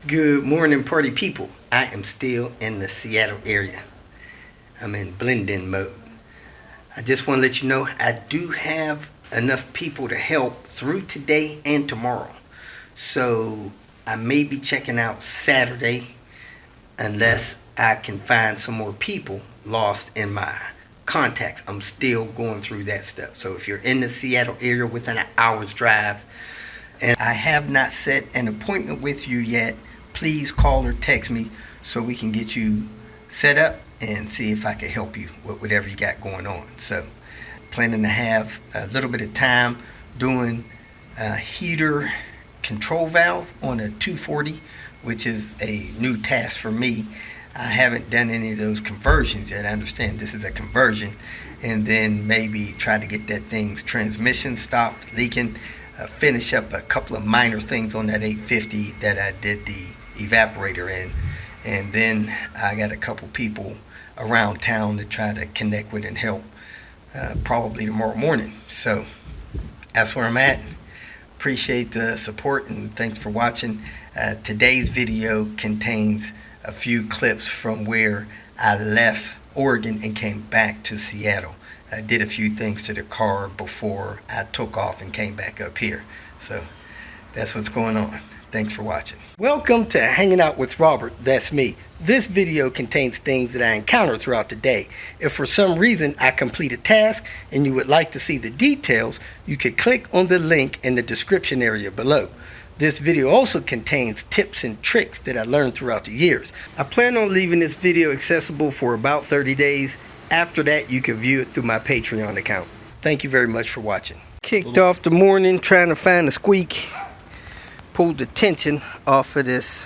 Good morning, party people. I am still in the Seattle area. I'm in blend-in mode. I just want to let you know I do have enough people to help through today and tomorrow. So I may be checking out Saturday unless I can find some more people lost in my contacts. I'm still going through that stuff. So if you're in the Seattle area within an hour's drive and I have not set an appointment with you yet, please call or text me so we can get you set up and see if I can help you with whatever you got going on. So planning to have a little bit of time doing a heater control valve on a 240, which is a new task for me. I haven't done any of those conversions yet. I understand this is a conversion, and then maybe try to get that thing's transmission stopped leaking, finish up a couple of minor things on that 850 that I did the evaporator in, and then I got a couple people around town to try to connect with and help probably tomorrow morning. So that's where I'm at. Appreciate the support and thanks for watching. Today's video contains a few clips from where I left Oregon and came back to Seattle. I did a few things to the car before I took off and came back up here. So that's what's going on. Thanks for watching. Welcome to Hanging Out with Robert. That's me. This video contains things that I encounter throughout the day. If for some reason I complete a task and you would like to see the details, you could click on the link in the description area below. This video also contains tips and tricks that I learned throughout the years. I plan on leaving this video accessible for about 30 days. After that, you can view it through my Patreon account. Thank you very much for watching. Kicked off the morning trying to find a squeak. Pulled the tension off of this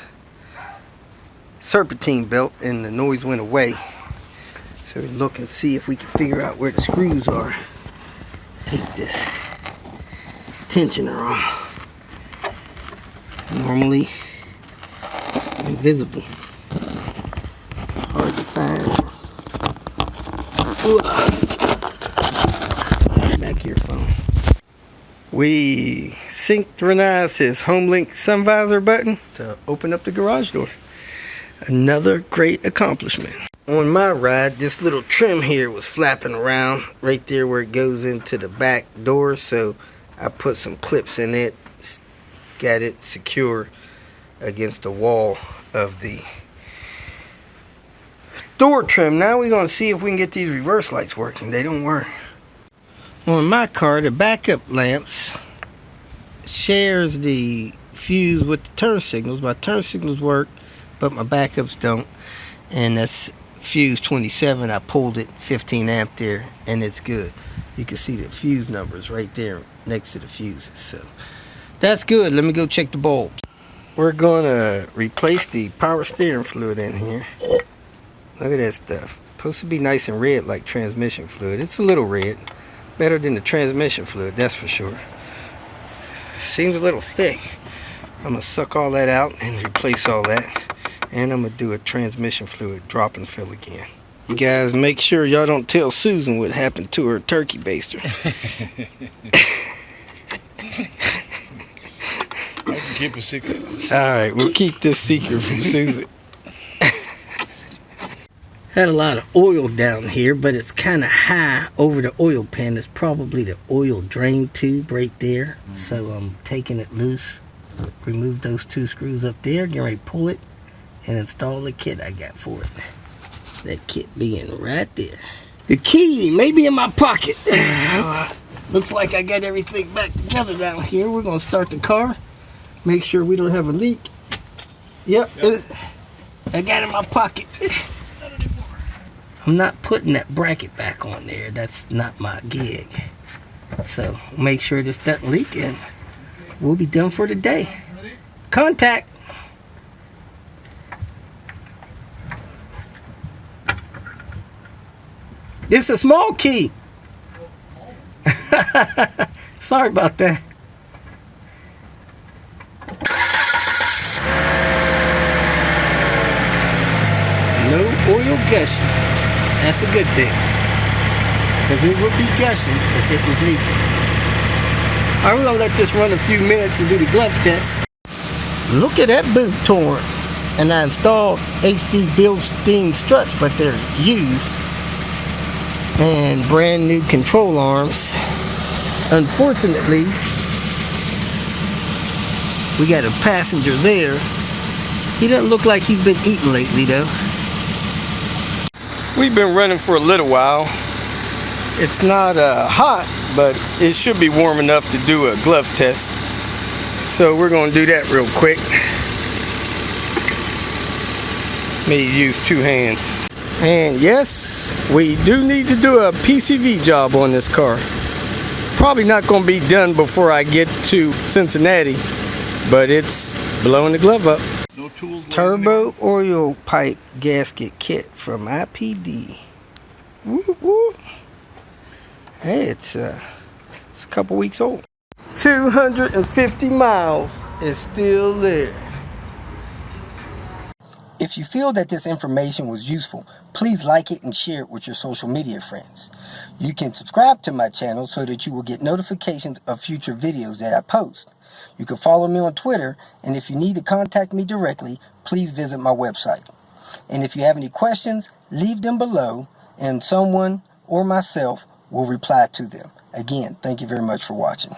serpentine belt and the noise went away. So we look and see if we can figure out where the screws are. Take this tensioner off. Normally invisible. Hard to find. Back here, phone. We synchronized his Homelink sun visor button to open up the garage door. Another great accomplishment. On my ride, this little trim here was flapping around right there where it goes into the back door, so I put some clips in it, got it secure against the wall of the door trim. Now we're going to see if we can get these reverse lights working. They don't work. On my car, the backup lamps shares the fuse with the turn signals. My turn signals work, but my backups don't. And that's fuse 27. I pulled it 15 amp there, and it's good. You can see the fuse numbers right there next to the fuses. So that's good. Let me go check the bulbs. We're going to replace the power steering fluid in here. Look at that stuff. Supposed to be nice and red like transmission fluid. It's a little red. Better than the transmission fluid, that's for sure. Seems a little thick. I'm going to suck all that out and replace all that. And I'm going to do a transmission fluid drop and fill again. You guys make sure y'all don't tell Susan what happened to her turkey baster. I can keep a secret. Alright, we'll keep this secret from Susan. Had a lot of oil down here, but it's kind of high over the oil pan. It's probably the oil drain tube right there. So I'm taking it loose. Remove those two screws up there. Get ready to pull it and install the kit I got for it. That kit being right there. The key may be in my pocket. Looks like I got everything back together down here. We're going to start the car. Make sure we don't have a leak. Yep. I got it in my pocket. I'm not putting that bracket back on there. That's not my gig. So make sure this doesn't leak and we'll be done for the day. Contact. It's a small key. Sorry about that. No oil gushing. That's a good thing, because it would be gushing if it was leaking. Alright, we're going to let this run a few minutes and do the glove test. Look at that boot torn. And I installed HD built-in struts, but they're used. And brand new control arms. Unfortunately, we got a passenger there. He doesn't look like he's been eating lately though. We've been running for a little while. It's not hot, but it should be warm enough to do a glove test. So we're going to do that real quick. May use 2 hands. And yes, we do need to do a PCV job on this car. Probably not going to be done before I get to Cincinnati, but it's blowing the glove up. No tools. Turbo oil pipe gasket kit from IPD. Woo woo. Hey, it's a couple weeks old. 250 miles is still there. If you feel that this information was useful, please like it and share it with your social media friends. You can subscribe to my channel so that you will get notifications of future videos that I post. You can follow me on Twitter, and if you need to contact me directly, please visit my website. And if you have any questions, leave them below, and someone or myself will reply to them. Again, thank you very much for watching.